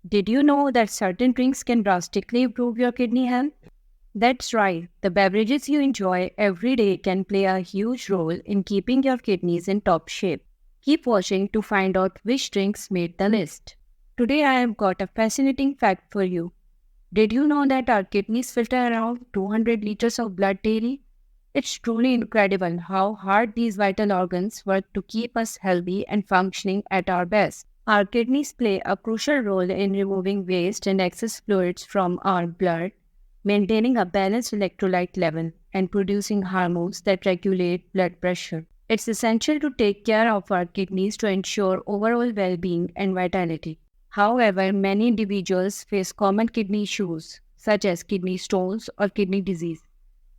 Did you know that certain drinks can drastically improve your kidney health? That's right, the beverages you enjoy every day can play a huge role in keeping your kidneys in top shape. Keep watching to find out which drinks made the list. Today I have got a fascinating fact for you. Did you know that our kidneys filter around 200 liters of blood daily? It's truly incredible how hard these vital organs work to keep us healthy and functioning at our best. Our kidneys play a crucial role in removing waste and excess fluids from our blood, maintaining a balanced electrolyte level, and producing hormones that regulate blood pressure. It's essential to take care of our kidneys to ensure overall well being and vitality. However, many individuals face common kidney issues, such as kidney stones or kidney disease,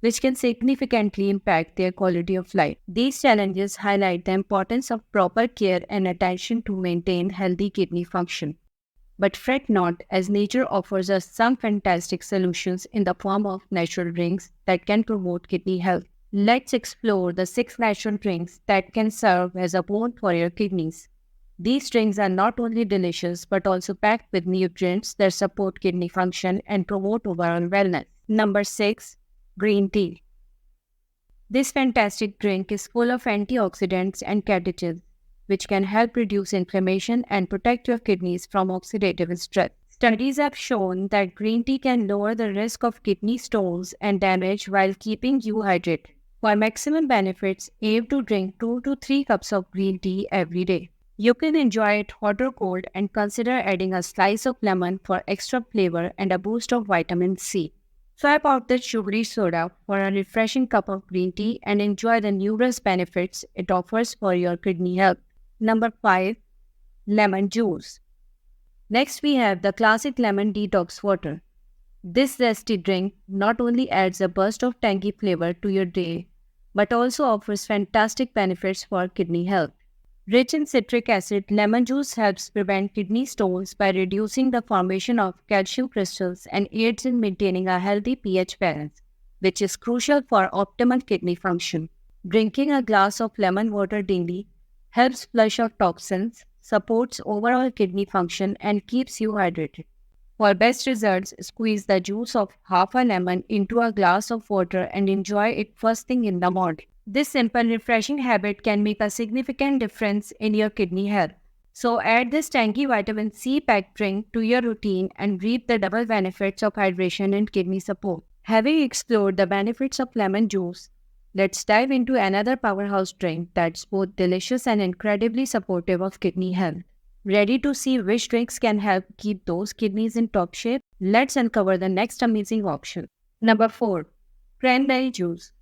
which can significantly impact their quality of life. These challenges highlight the importance of proper care and attention to maintain healthy kidney function. But fret not, as nature offers us some fantastic solutions in the form of natural drinks that can promote kidney health. Let's explore the 6 natural drinks that can serve as a boon for your kidneys. These drinks are not only delicious but also packed with nutrients that support kidney function and promote overall wellness. Number 6. Green tea. This fantastic drink is full of antioxidants and catechins, which can help reduce inflammation and protect your kidneys from oxidative stress. Studies have shown that green tea can lower the risk of kidney stones and damage while keeping you hydrated. For maximum benefits, aim to drink 2 to 3 cups of green tea every day. You can enjoy it hot or cold and consider adding a slice of lemon for extra flavor and a boost of vitamin C. Swap out the sugary soda for a refreshing cup of green tea and enjoy the numerous benefits it offers for your kidney health. Number 5. Lemon juice. Next we have the classic lemon detox water. This zesty drink not only adds a burst of tangy flavor to your day, but also offers fantastic benefits for kidney health. Rich in citric acid, lemon juice helps prevent kidney stones by reducing the formation of calcium crystals and aids in maintaining a healthy pH balance, which is crucial for optimal kidney function. Drinking a glass of lemon water daily helps flush out toxins, supports overall kidney function, and keeps you hydrated. For best results, squeeze the juice of half a lemon into a glass of water and enjoy it first thing in the morning. This simple, refreshing habit can make a significant difference in your kidney health. So add this tangy vitamin C packed drink to your routine and reap the double benefits of hydration and kidney support. Having explored the benefits of lemon juice, let's dive into another powerhouse drink that's both delicious and incredibly supportive of kidney health. Ready to see which drinks can help keep those kidneys in top shape? Let's uncover the next amazing option. Number 4. Cranberry juice.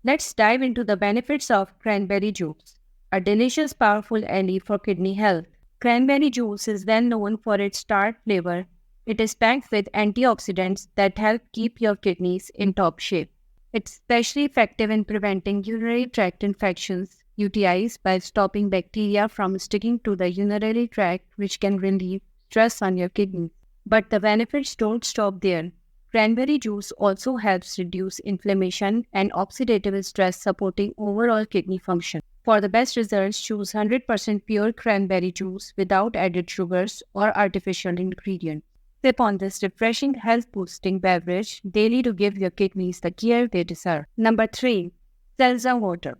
Let's dive into the benefits of cranberry juice, a delicious, powerful ally for kidney health. Cranberry juice is well known for its tart flavor. It is packed with antioxidants that help keep your kidneys in top shape. It's especially effective in preventing urinary tract infections, UTIs, by stopping bacteria from sticking to the urinary tract, which can relieve stress on your kidneys. But the benefits don't stop there. Cranberry juice also helps reduce inflammation and oxidative stress, supporting overall kidney function. For the best results, choose 100% pure cranberry juice without added sugars or artificial ingredients. Sip on this refreshing, health-boosting beverage daily to give your kidneys the care they deserve. Number 3. Seltzer water.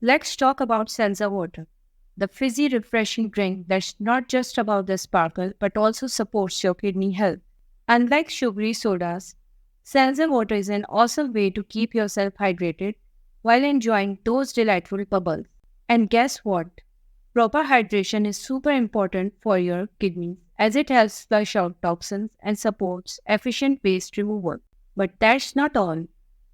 Let's talk about seltzer water, the fizzy, refreshing drink that's not just about the sparkle but also supports your kidney health. Unlike sugary sodas, seltzer water is an awesome way to keep yourself hydrated while enjoying those delightful bubbles. And guess what? Proper hydration is super important for your kidneys as it helps flush out toxins and supports efficient waste removal. But that's not all.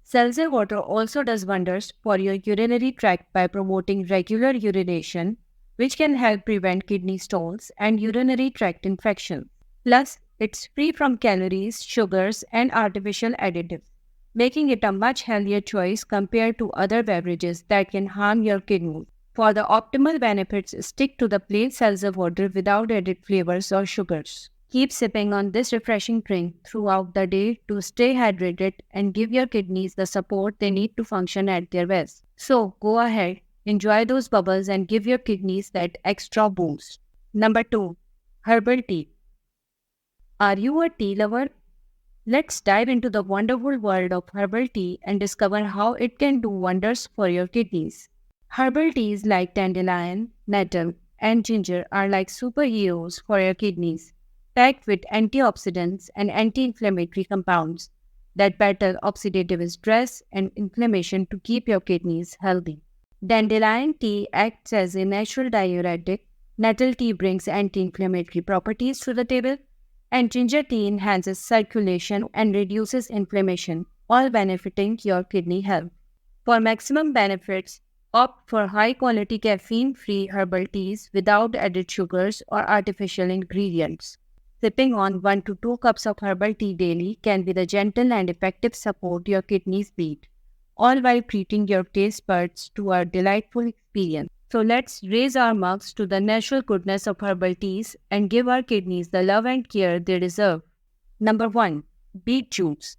Seltzer water also does wonders for your urinary tract by promoting regular urination, which can help prevent kidney stones and urinary tract infections. Plus, it's free from calories, sugars, and artificial additives, making it a much healthier choice compared to other beverages that can harm your kidneys. For the optimal benefits, stick to the plain seltzer water without added flavors or sugars. Keep sipping on this refreshing drink throughout the day to stay hydrated and give your kidneys the support they need to function at their best. So go ahead, enjoy those bubbles and give your kidneys that extra boost. Number 2. Herbal tea. Are you a tea lover? Let's dive into the wonderful world of herbal tea and discover how it can do wonders for your kidneys. Herbal teas like dandelion, nettle, and ginger are like superheroes for your kidneys, packed with antioxidants and anti inflammatory compounds that battle oxidative stress and inflammation to keep your kidneys healthy. Dandelion tea acts as a natural diuretic, nettle tea brings anti inflammatory properties to the table, and ginger tea enhances circulation and reduces inflammation, all benefiting your kidney health. For maximum benefits, opt for high quality caffeine free herbal teas without added sugars or artificial ingredients. Sipping on 1 to 2 cups of herbal tea daily can be the gentle and effective support your kidneys need, all while treating your taste buds to a delightful experience. So let's raise our mugs to the natural goodness of herbal teas and give our kidneys the love and care they deserve. Number 1. Beet juice.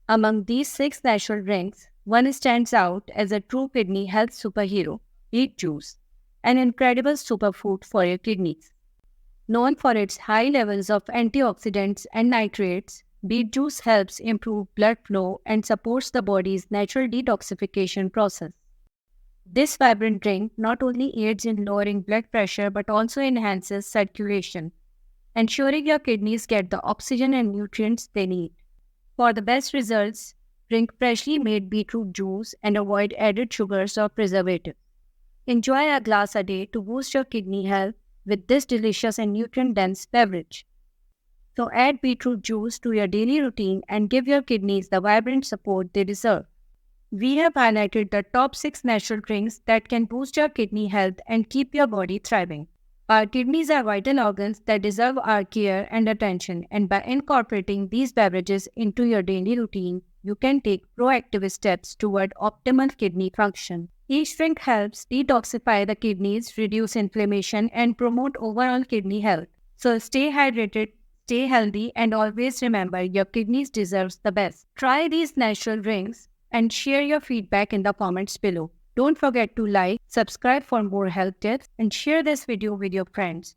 Among these 6 natural drinks, one stands out as a true kidney health superhero, beet juice, an incredible superfood for your kidneys. Known for its high levels of antioxidants and nitrates, beet juice helps improve blood flow and supports the body's natural detoxification process. This vibrant drink not only aids in lowering blood pressure but also enhances circulation, ensuring your kidneys get the oxygen and nutrients they need. For the best results, drink freshly made beetroot juice and avoid added sugars or preservatives. Enjoy a glass a day to boost your kidney health with this delicious and nutrient-dense beverage. So add beetroot juice to your daily routine and give your kidneys the vibrant support they deserve. We have highlighted the top 6 natural drinks that can boost your kidney health and keep your body thriving. Our kidneys are vital organs that deserve our care and attention, and by incorporating these beverages into your daily routine, you can take proactive steps toward optimal kidney function. Each drink helps detoxify the kidneys, reduce inflammation, and promote overall kidney health. So stay hydrated, stay healthy, and always remember your kidneys deserve the best. Try these natural drinks and share your feedback in the comments below. Don't forget to like, subscribe for more health tips, and share this video with your friends.